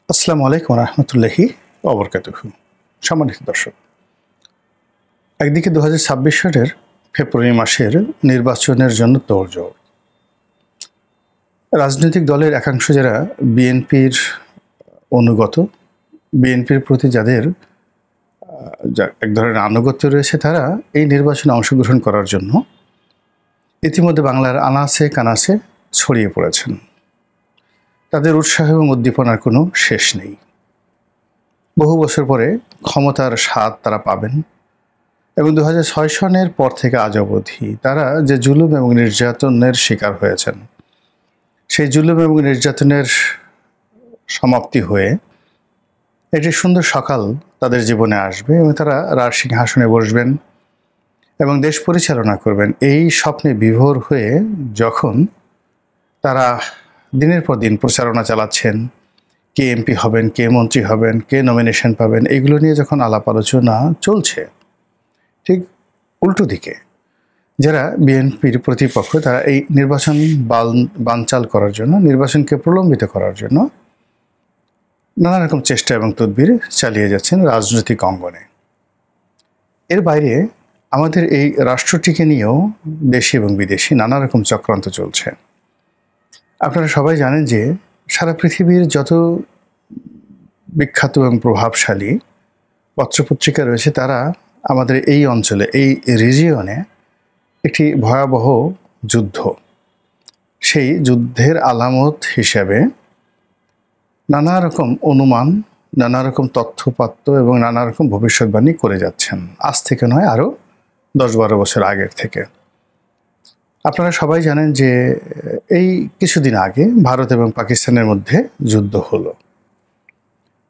আসসালামু আলাইকুম রহমতুল্লাহি ওবরকাতুহু। সম্মানিত দর্শক, একদিকে 2026 সালের ফেব্রুয়ারি মাসের নির্বাচনের জন্য তোড়জোড়। রাজনৈতিক দলের একাংশ যারা বিএনপির অনুগত, বিএনপির প্রতি যাদের এক ধরনের আনুগত্য রয়েছে, তারা এই নির্বাচনে অংশগ্রহণ করার জন্য ইতিমধ্যে বাংলার আনাচে কানাচে ছড়িয়ে পড়েছেন। তাদের উৎসাহ এবং উদ্দীপনার কোনো শেষ নেই। বহু বছর পরে ক্ষমতার স্বাদ তারা পাবেন এবং 2006 সনের পর থেকে আজ অবধি তারা যে জুলুম এবং নির্যাতনের শিকার হয়েছেন, সেই জুলুম এবং নির্যাতনের সমাপ্তি হয়ে একটি সুন্দর সকাল তাদের জীবনে আসবে এবং তারা রাজসিংহাসনে বসবেন এবং দেশ পরিচালনা করবেন। এই স্বপ্নে বিভোর হয়ে যখন তারা দিনের পর দিন প্রচারণা চালাচ্ছেন, কে এমপি হবেন, কে মন্ত্রী হবেন, কে নমিনেশন পাবেন, এগুলো নিয়ে যখন আলাপ আলোচনা চলছে, ঠিক উল্টো দিকে যারা বিএনপির প্রতিপক্ষ, তারা এই নির্বাচন বানচাল করার জন্য, নির্বাচনকে প্রলম্বিত করার জন্য নানা রকম চেষ্টা এবং তদবির চালিয়ে যাচ্ছেন রাজনৈতিক অঙ্গনে। এর বাইরে আমাদের এই রাষ্ট্রটিকে নিয়েও দেশি এবং বিদেশি নানা রকম চক্রান্ত চলছে। আপনারা সবাই জানেন যে সারা পৃথিবীর যত বিখ্যাত এবং প্রভাবশালী পত্রপত্রিকা রয়েছে, তারা আমাদের এই অঞ্চলে, এই রিজিয়নে একটি ভয়াবহ যুদ্ধ, সেই যুদ্ধের আলামত হিসাবে নানা রকম অনুমান, নানা রকম তথ্যপাত্য এবং নানা রকম ভবিষ্যৎবাণী করে যাচ্ছেন। আজ থেকে নয়, আরও 10-12 বছর আগের থেকে। আপনারা সবাই জানেন যে এই কিছুদিন আগে ভারত এবং পাকিস্তানের মধ্যে যুদ্ধ হলো।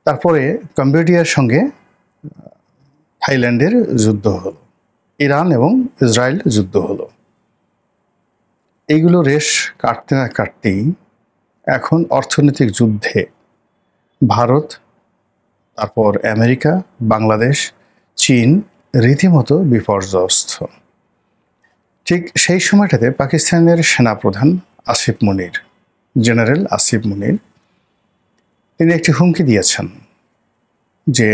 তারপরে কম্বোডিয়ার সঙ্গে থাইল্যান্ডের যুদ্ধ হলো, ইরান এবং ইসরায়েল যুদ্ধ হলো। এইগুলো রেশ কাটতে না কাটতেই এখন অর্থনৈতিক যুদ্ধে ভারত, তারপর আমেরিকা, বাংলাদেশ, চীন রীতিমতো বিপর্যস্ত। ঠিক সেই সময়টাতে পাকিস্তানের সেনাপ্রধান আসিফ মুনির, জেনারেল আসিফ মুনির, তিনি একটি হুমকি দিয়েছেন যে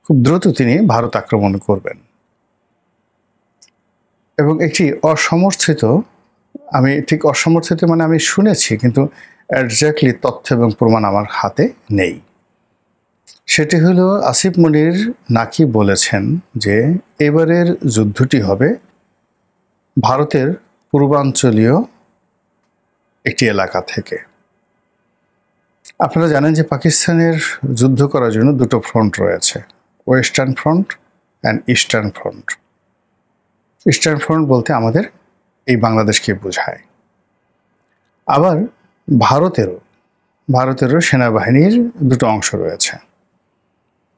খুব দ্রুত তিনি ভারত আক্রমণ করবেন এবং একটি অসমর্থিত, আমি ঠিক অসমর্থিত মানে আমি শুনেছি, কিন্তু এক্স্যাক্টলি তথ্য এবং প্রমাণ আমার হাতে নেই। সেটি হলো আসিফ মুনির নাকি বলেছেন যে এবারের যুদ্ধটি হবে ভারতের পূর্বাঞ্চলীয় একটি এলাকা থেকে। আপনারা জানেন যে পাকিস্তানের যুদ্ধ করার জন্য দুটো ফ্রন্ট রয়েছে, western front and eastern front. Eastern front বলতে আমাদের এই বাংলাদেশকে বোঝায়। আবার ভারতেরও সেনাবাহিনীর দুটো অংশ রয়েছে,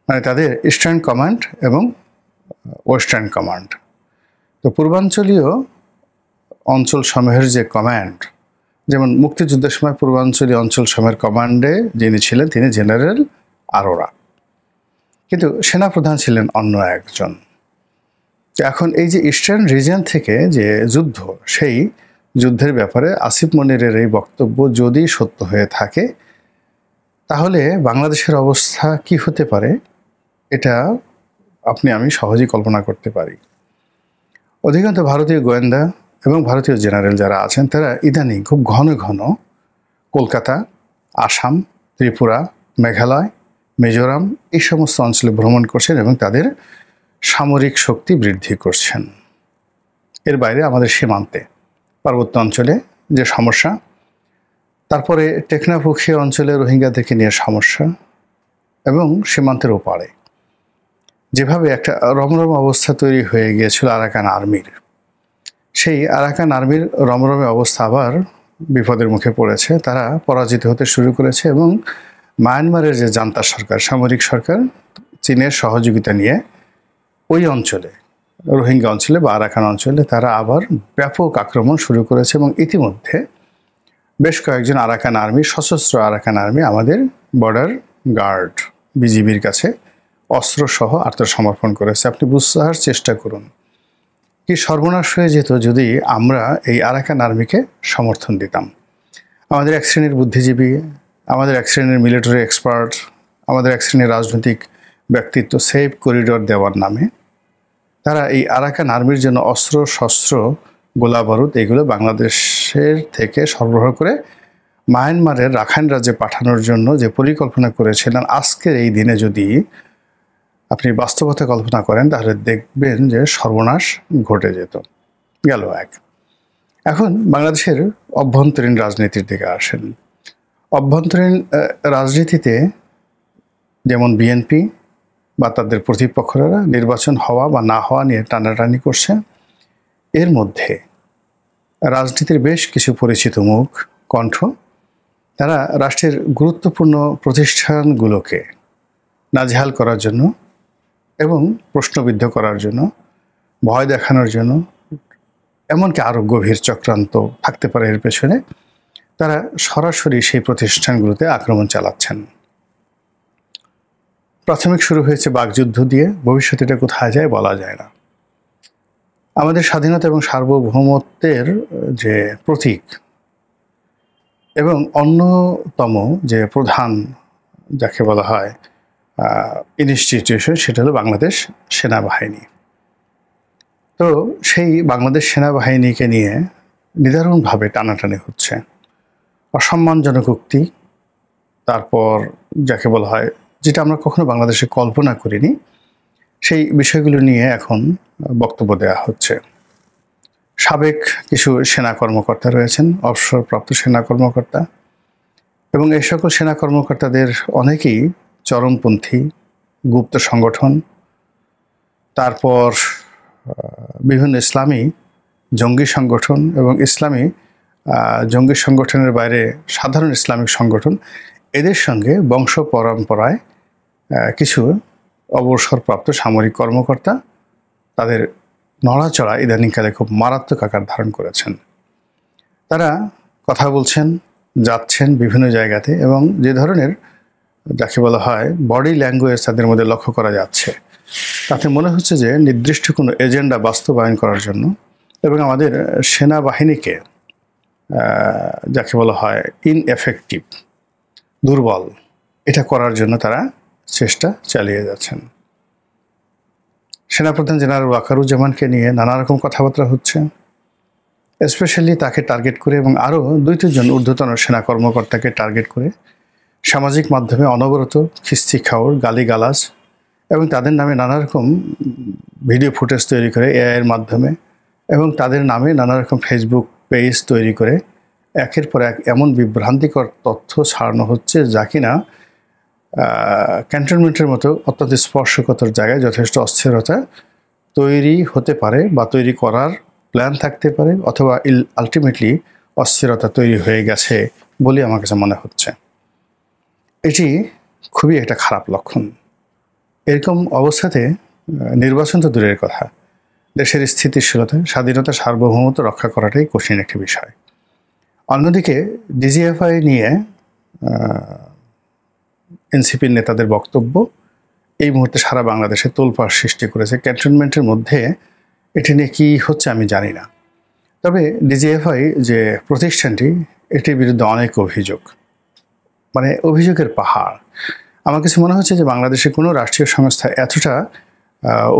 মানে তাদের ইস্টার্ন কমান্ড এবং ওয়েস্টার্ন কমান্ড। তো পূর্বাঞ্চলীয় অঞ্চল সমূহের যে কমান্ড, যেমন মুক্তিযুদ্ধের সময় পূর্বাঞ্চলীয় অঞ্চল সমূহের কমান্ডে যিনি ছিলেন তিনি জেনারেল আরোরা, কিন্তু সেনাপ্রধান ছিলেন অন্য একজন। এখন এই যে ইস্টার্ন রিজিয়ন থেকে যে যুদ্ধ, সেই যুদ্ধের ব্যাপারে আসিফ মুনিরের এই বক্তব্য যদি সত্য হয়ে থাকে, তাহলে বাংলাদেশের অবস্থা কি হতে পারে এটা আমি সহজেই কল্পনা করতে পারি। অধিকাংশ ভারতীয় গোয়েন্দা এবং ভারতীয় জেনারেল যারা আছেন, তারা ইদানিং খুব ঘন ঘন কলকাতা, আসাম, ত্রিপুরা, মেঘালয়, মিজোরাম এই সমস্ত অঞ্চলে ভ্রমণ করছেন এবং তাদের সামরিক শক্তি বৃদ্ধি করছেন। এর বাইরে আমাদের সীমান্তে, পার্বত্য অঞ্চলে যে সমস্যা, তারপরে টেকনাফুখী অঞ্চলে রোহিঙ্গাদেরকে নিয়ে সমস্যা, এবং সীমান্তের ওপারে যেভাবে একটা রমরম অবস্থা তৈরি হয়ে গিয়েছিল আরাকান আর্মির, সেই আরাকান আর্মির রমরমে অবস্থা আবার বিপদের মুখে পড়েছে। তারা পরাজিত হতে শুরু করেছে এবং মায়ানমারের যে জান্তা সরকার, সামরিক সরকার, চীনের সহযোগিতা নিয়ে ওই অঞ্চলে, রোহিঙ্গা অঞ্চলে বা আরাকান অঞ্চলে তারা আবার ব্যাপক আক্রমণ শুরু করেছে এবং ইতিমধ্যে বেশ কয়েকজন আরাকান আর্মি, সশস্ত্র আরাকান আর্মি আমাদের বর্ডার গার্ড বিজিবির কাছে অস্ত্রসহ আত্মসমর্পণ করেছে। আপনি বুঝতে চেষ্টা করুন কি সর্বনাশ হয়ে যেত যদি আমরা এই আরাকান আর্মিকে সমর্থন দিতাম। আমাদের এক শ্রেণীর বুদ্ধিজীবী, আমাদের এক শ্রেণীর মিলিটারি এক্সপার্ট, আমাদের এক শ্রেণীর রাজনৈতিক ব্যক্তিত্ব সেফ করিডোর দেওয়ার নামে তারা এই আরাকান আর্মির জন্য অস্ত্র শস্ত্র গোলা বারুদ এগুলো বাংলাদেশের থেকে সরবরাহ করে মায়ানমারের রাখাইন রাজ্যে পাঠানোর জন্য যে পরিকল্পনা করেছিলেন, আজকের এই দিনে যদি আপনি বাস্তবতা কল্পনা করেন তাহলে দেখবেন যে সর্বনাশ ঘটে যেত। গেল এক। এখন বাংলাদেশের অভ্যন্তরীণ রাজনীতির দিকে আসেন। অভ্যন্তরীণ রাজনীতিতে যেমন বিএনপি বা তাদের প্রতিপক্ষরা নির্বাচন হওয়া বা না হওয়া নিয়ে টানাটানি করছে, এর মধ্যে রাজনীতির বেশ কিছু পরিচিত মুখ কণ্ঠ তারা রাষ্ট্রের গুরুত্বপূর্ণ প্রতিষ্ঠানগুলোকে নাজেহাল করার জন্য এবং প্রশ্নবিদ্ধ করার জন্য, ভয় দেখানোর জন্য, এমনকি আরও গভীর চক্রান্ত থাকতে পারে এর পেছনে, তারা সরাসরি সেই প্রতিষ্ঠানগুলোতে আক্রমণ চালাচ্ছেন। প্রাথমিক শুরু হয়েছে বাকযুদ্ধ দিয়ে, ভবিষ্যতে এটা কোথায় যায় বলা যায় না। আমাদের স্বাধীনতা এবং সার্বভৌমত্বের যে প্রতীক এবং অন্যতম যে প্রধান যাকে বলা হয় ইনস্টিটিউশন, সেটা হলো বাংলাদেশ সেনাবাহিনী। তো সেই বাংলাদেশ সেনাবাহিনীকে নিয়ে নিদারুণভাবে টানাটানি হচ্ছে, অসম্মানজনক উক্তি, তারপর যাকে বলা হয় যেটা আমরা কখনো বাংলাদেশে কল্পনা করিনি, সেই বিষয়গুলো নিয়ে এখন বক্তব্য দেওয়া হচ্ছে। সাবেক কিছু সেনা কর্মকর্তা রয়েছেন, অবসরপ্রাপ্ত সেনা কর্মকর্তা, এবং এই সকল সেনা কর্মকর্তাদের অনেকেই চরমপন্থী গুপ্ত সংগঠন, তারপর বিভিন্ন ইসলামী জঙ্গি সংগঠন এবং ইসলামী জঙ্গি সংগঠনের বাইরে সাধারণ ইসলামিক সংগঠন, এদের সঙ্গে বংশ পরম্পরায় কিছু অবসরপ্রাপ্ত সামরিক কর্মকর্তা তাদের নড়াচড়া ইদানিংকালে খুব মারাত্মক আকার ধারণ করেছেন। তারা কথা বলছেন, যাচ্ছেন বিভিন্ন জায়গাতে, এবং যে ধরনের যাকে বলা হয় বডি ল্যাঙ্গুয়েজ তাদের মধ্যে লক্ষ্য করা যাচ্ছে, তাতে মনে হচ্ছে যে নির্দিষ্ট কোনো এজেন্ডা বাস্তবায়ন করার জন্য এবং আমাদের সেনাবাহিনীকে যাকে বলা হয় ইনএফেক্টিভ, দুর্বল, এটা করার জন্য তারা চেষ্টা চালিয়ে যাচ্ছেন। সেনাপ্রধান জেনারেল ওয়াকারুজ্জামানকে নিয়ে নানা রকম কথাবার্তা হচ্ছে, স্পেশালি তাকে টার্গেট করে এবং আরও 2-3 জন ঊর্ধ্বতন সেনা কর্মকর্তাকে টার্গেট করে সামাজিক মাধ্যমে অনবরত খিস্তি খাওয়ার, গালিগালাজ এবং তাদের নামে নানা রকম ভিডিও ফুটেজ তৈরি করে এআইয়ের মাধ্যমে এবং তাদের নামে নানা রকম ফেসবুক পেজ তৈরি করে একের পর এক এমন বিভ্রান্তিকর তথ্য ছাড়ানো হচ্ছে যা কিনা ক্যান্টনমেন্টের মতো অত্যন্ত স্পর্শকাতর জায়গায় যথেষ্ট অস্থিরতা তৈরি হতে পারে বা তৈরি করার প্ল্যান থাকতে পারে, অথবা আলটিমেটলি অস্থিরতা তৈরি হয়ে গেছে বলে আমার কাছে মনে হচ্ছে। এটি খুবই একটা খারাপ লক্ষণ। এরকম অবস্থাতে নির্বাচন তো দূরের কথা, দেশের স্থিতিশীলতা, স্বাধীনতা, সার্বভৌমত্ব রক্ষা করাটাই কঠিন একটি বিষয়। অন্যদিকে ডিজিএফআই নিয়ে এনসিপির নেতাদের বক্তব্য এই মুহূর্তে সারা বাংলাদেশে তোলপাড় সৃষ্টি করেছে। ক্যান্টনমেন্টের মধ্যে এটি নিয়ে কী হচ্ছে আমি জানি না, তবে ডিজিএফআই যে প্রতিষ্ঠানটি, এটির বিরুদ্ধে অনেক অভিযোগ, মানে অভিযোগের পাহাড়। আমার কাছে মনে হচ্ছে যে বাংলাদেশে কোনো রাষ্ট্রীয় সংস্থা এতটা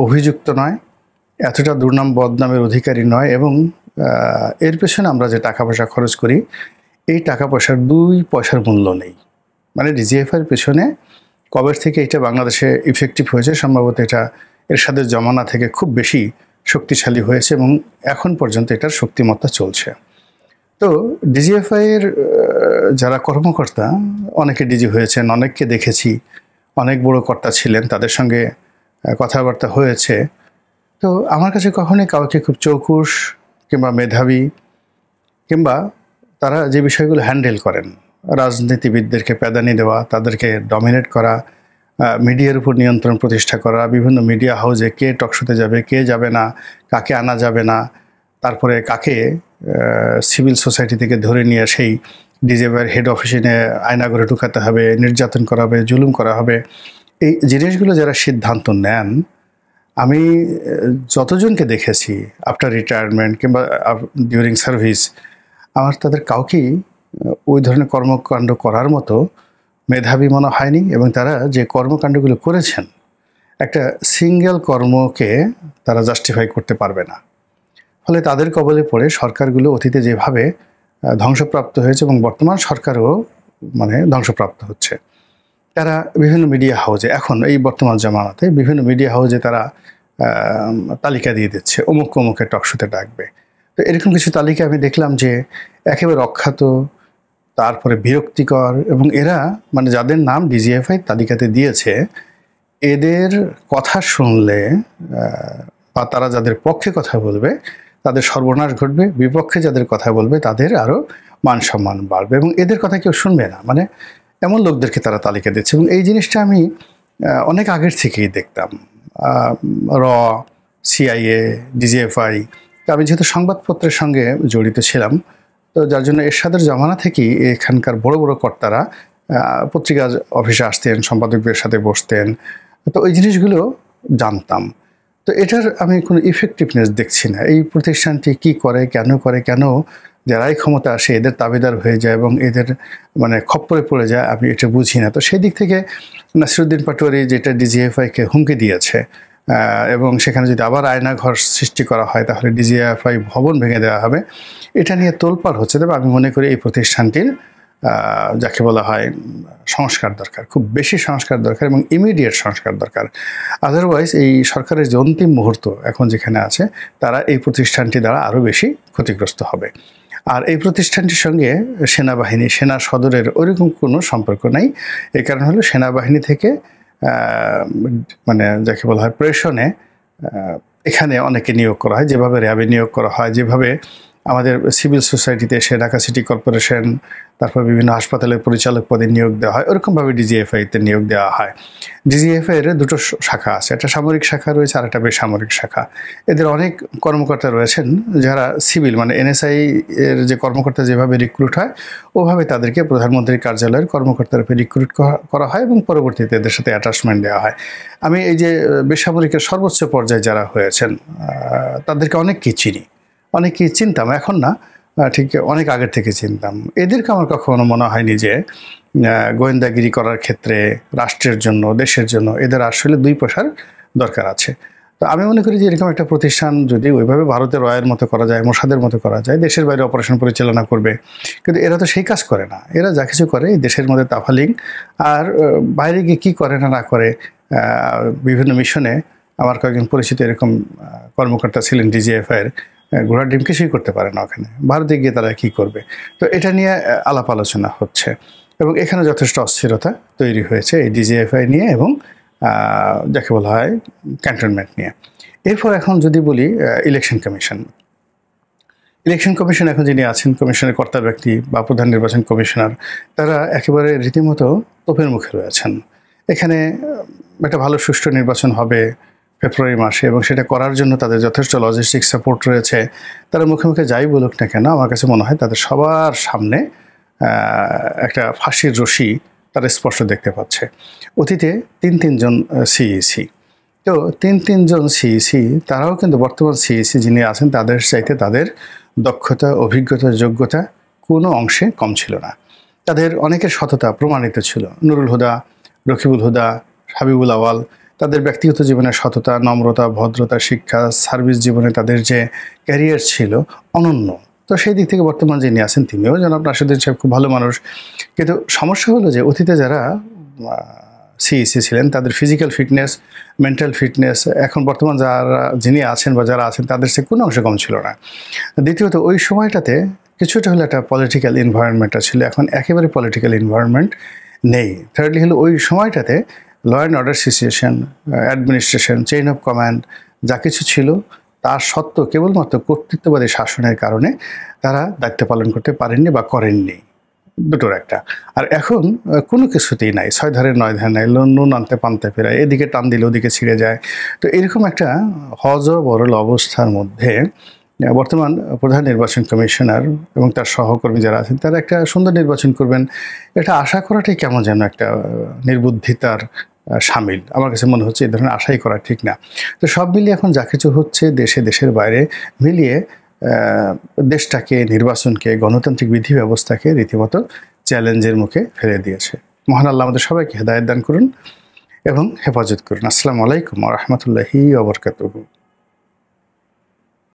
অভিযুক্ত নয়, এতটা দুর্নাম বদনামের অধিকারী নয়, এবং এর পেছনে আমরা যে টাকা পয়সা খরচ করি এই টাকা পয়সার 2 পয়সার মূল্য নেই। মানে ডিজিএফআইয়ের পেছনে কবে থেকে এটা বাংলাদেশে ইফেক্টিভ হয়েছে, সম্ভবত এটা এরশাদের জমানা থেকে খুব বেশি শক্তিশালী হয়েছে এবং এখন পর্যন্ত এটার শক্তিমত্তা চলছে। তো ডিজিএফআইয়ের যারা কর্মকর্তা, অনেকে ডিজি হয়েছেন, অনেককে দেখেছি, অনেক বড় কর্তা ছিলেন, তাদের সঙ্গে কথাবার্তা হয়েছে। তো আমার কাছে কখনোই কাউকে খুব চৌকুশ কিংবা মেধাবী কিংবা তারা যে বিষয়গুলো হ্যান্ডেল করেন, রাজনীতিবিদদেরকে প্যাদানি দেওয়া, তাদেরকে ডমিনেট করা, মিডিয়ার উপর নিয়ন্ত্রণ প্রতিষ্ঠা করা, বিভিন্ন মিডিয়া হাউসে কে টকশোতে যাবে, কে যাবে না, কাকে আনা যাবে না, তারপরে কাকে সিভিল সোসাইটি থেকে ধরে নিয়ে সেই ডিজিএফআইয়ের হেড অফিসে নিয়ে আয়নাঘরে ঢুকাতে হবে, নির্যাতন করা হবে, জুলুম করা হবে, এই জিনিসগুলো যারা সিদ্ধান্ত নেন, আমি যতজনকে দেখেছি আফটার রিটায়ারমেন্ট কিংবা ডিউরিং সার্ভিস, আমার তাদের কাউকেই ওই ধরনের কর্মকাণ্ড করার মতো মেধাবী মনে হয়নি, এবং তারা যে কর্মকাণ্ডগুলো করেছেন একটা সিঙ্গেল কর্মকে তারা জাস্টিফাই করতে পারবে না। ফলে তাদের কবলে পড়ে সরকারগুলো অতীতে যেভাবে ধ্বংসপ্রাপ্ত হয়েছে এবং বর্তমান সরকারও মানে ধ্বংসপ্রাপ্ত হচ্ছে। তারা বিভিন্ন মিডিয়া হাউজে এখন এই বর্তমান জামানাতে বিভিন্ন মিডিয়া হাউজে তারা তালিকা দিয়ে দিচ্ছে অমুক অমুকে টকশোতে ডাকবে। তো এরকম কিছু তালিকা আমি দেখলাম যে একেবারে অখ্যাত, তারপরে বিরক্তিকর, এবং এরা মানে যাদের নাম ডিজিএফআই তালিকাতে দিয়েছে এদের কথা শুনলে বা তারা যাদের পক্ষে কথা বলবে তাদের সর্বনাশ ঘটবে, বিপক্ষে যাদের কথা বলবে তাদের আরও মান সম্মান বাড়বে, এবং এদের কথা কেউ শুনবে না। মানে এমন লোকদেরকে তারা তালিকা দিচ্ছে, এবং এই জিনিসটা আমি অনেক আগের থেকেই দেখতাম। র, সিআইএ, ডিজিএফআই, আমি যেহেতু সংবাদপত্রের সঙ্গে জড়িত ছিলাম, তো যার জন্য এরশাদের জমানা থেকেই এখানকার বড় বড় কর্তারা পত্রিকা অফিসে আসতেন, সম্পাদকদের সাথে বসতেন, তো ওই জিনিসগুলো জানতাম। তো এটার আমি কোনো ইফেক্টিভনেস দেখছি না। এই প্রতিষ্ঠানটি কি করে, কেন যারাই ক্ষমতা আসে এদের তাবেদার হয়ে যায় এবং এদের মানে খপ্পরে পড়ে যায়, আমি এটা বুঝি না। তো সেই দিক থেকে নাসিরুদ্দিন পাটোয়ারি যেটা ডিজিএফআইকে হুমকি দিয়েছে, এবং সেখানে যদি আবার আয়নাঘর সৃষ্টি করা হয় তাহলে ডিজিএফআই ভবন ভেঙে দেওয়া হবে, এটা নিয়ে তোলপাড় হচ্ছে। তবে আমি মনে করি এই প্রতিষ্ঠানটির যাকে বলা হয় সংস্কার দরকার, খুব বেশি সংস্কার দরকার এবং ইমিডিয়েট সংস্কার দরকার। আদারওয়াইজ এই সরকারের যে অন্তিম মুহূর্ত এখন যেখানে আছে তারা এই প্রতিষ্ঠানটি দ্বারা আরও বেশি ক্ষতিগ্রস্ত হবে। আর এই প্রতিষ্ঠানটির সঙ্গে সেনাবাহিনী, সেনা সদরের ওইরকম কোনো সম্পর্ক নাই। এই কারণ হলো সেনাবাহিনী থেকে মানে যাকে বলা হয় প্রেষণে এখানে অনেকে নিয়োগ করা হয়, যেভাবে র্যাবে নিয়োগ করা হয়, যেভাবে আমাদের সিভিল সোসাইটিতে এসে ঢাকা সিটি কর্পোরেশন, তারপর বিভিন্ন হাসপাতালের পরিচালক পদে নিয়োগ দেওয়া হয়, ওরকমভাবে ডিজিএফআইতে নিয়োগ দেওয়া হয়। ডিজিএফআই এর দুটো শাখা আছে, একটা সামরিক শাখা রয়েছে আর একটা বেসামরিক শাখা। এদের অনেক কর্মকর্তা রয়েছেন যারা সিভিল মানে এনএসআই এর যে কর্মকর্তা যেভাবে রিক্রুট হয় ওভাবে তাদেরকে প্রধানমন্ত্রীর কার্যালয়ের কর্মকর্তার রূপে রিক্রুট করা হয় এবং পরবর্তীতে এদের সাথে অ্যাটাচমেন্ট দেওয়া হয়। আমি এই যে বেসামরিকের সর্বোচ্চ পর্যায়ে যারা হয়েছেন তাদেরকে অনেককেই চিনি, অনেকেই চিনতাম, এখন না, ঠিক অনেক আগের থেকে চিনতাম। এদেরকে আমার কখনো মনে হয়নি যে গোয়েন্দাগিরি করার ক্ষেত্রে রাষ্ট্রের জন্য, দেশের জন্য এদের আসলে দুই পয়সার দরকার আছে। তো আমি মনে করি যে এরকম একটা প্রতিষ্ঠান যদি ওইভাবে ভারতের রয়ের মতো করা যায়, মোসাদের মতো করা যায়, দেশের বাইরে অপারেশন পরিচালনা করবে, কিন্তু এরা তো সেই কাজ করে না। এরা যা কিছু করে দেশের মধ্যে তাফালিং, আর বাইরে গিয়ে কী করে না করে বিভিন্ন মিশনে। আমার কয়েকজন পরিচিত এরকম কর্মকর্তা ছিলেন ডিজিএফআইয়ের, ঘোড়ার ডিম কিছুই করতে পারে না ওখানে, ভারতে গিয়ে তারা কী করবে। তো এটা নিয়ে আলাপ আলোচনা হচ্ছে এবং এখানে যথেষ্ট অস্থিরতা তৈরি হয়েছে এই ডিজিএফআই নিয়ে এবং যাকে বলা হয় ক্যান্টনমেন্ট নিয়ে। এরপর এখন যদি বলি ইলেকশন কমিশন এখন যিনি আছেন, কমিশনের কর্তা ব্যক্তি বা প্রধান নির্বাচন কমিশনার, তারা একেবারে রীতিমতো তোপের মুখে রয়েছেন। এখানে একটা ভালো সুষ্ঠু নির্বাচন হবে ফেব্রুয়ারি মাসে এবং সেটা করার জন্য তাদের যথেষ্ট লজিস্টিক সাপোর্ট রয়েছে। তারা মুখে মুখে যাই বলুক না কেন, আমার কাছে মনে হয় তাদের সবার সামনে একটা ফাঁসির রশি তারা স্পষ্ট দেখতে পাচ্ছে। অতীতে তিনজন সিইসি, তো তিনজন সিইসি তারাও কিন্তু বর্তমান সিইসি যিনি আছেন তাদের চাইতে তাদের দক্ষতা, অভিজ্ঞতা, যোগ্যতা কোনো অংশে কম ছিল না। তাদের অনেকের সততা প্রমাণিত ছিল। নুরুল হুদা, রকিবুল হুদা, হাবিবুল আওয়াল, তাদের ব্যক্তিগত জীবনের সততা, নম্রতা, ভদ্রতা, শিক্ষা, সার্ভিস জীবনে তাদের যে ক্যারিয়ার ছিল অনন্য। তো সেই দিক থেকে বর্তমান যিনি আছেন তিনিও জনাব নাসিরুদ্দিন সাহেব খুব ভালো মানুষ। কিন্তু সমস্যা হলো যে অতীতে যারা সিইসি ছিলেন তাদের ফিজিক্যাল ফিটনেস, মেন্টাল ফিটনেস এখন বর্তমান যিনি আছেন বা যারা আছেন তাদের সে কোনো অংশে কম ছিল না। দ্বিতীয়ত ওই সময়টাতে কিছুটা হলে একটা পলিটিক্যাল এনভায়রনমেন্টটা ছিল, এখন একেবারে পলিটিক্যাল এনভায়রনমেন্ট নেই। থার্ডলি হলো ওই সময়টাতে law and order situation, administration, chain of command যা কিছু ছিল তার সত্ত্বেও কেবলমাত্র কর্তৃত্ববাদী শাসনের কারণে তারা দায়িত্ব পালন করতে পারেননি বা করেননি, দুটোর একটা। আর এখন কোনো কিছুতেই নাই, 6 ধারে 9 ধারে নাই, নুন আনতে পান্তে ফেরায়, এদিকে টান দিলে ওদিকে ছিঁড়ে যায়। তো এরকম একটা হযবরল অবস্থার মধ্যে বর্তমান প্রধান নির্বাচন কমিশনার এবং তার সহকর্মী যারা আছেন তারা একটা সুন্দর নির্বাচন করবেন, এটা আশা করাটাই কেমন যেন একটা নির্বুদ্ধিতার শামিল। আমার কাছে মনে হচ্ছে এই ধরনের আশাই করা ঠিক না। তো সব মিলিয়ে এখন যা কিছু হচ্ছে দেশে, দেশের বাইরে মিলিয়ে দেশটাকে, নির্বাচনকে, গণতান্ত্রিক বিধি ব্যবস্থাকে রীতিমতো চ্যালেঞ্জের মুখে ফেলে দিয়েছে। মহান আল্লাহ আমাদের সবাইকে হেদায়েত দান করুন এবং হেফাজত করুন। আসসালামু আলাইকুম ওয়া রাহমাতুল্লাহি ওয়া বারাকাতুহু।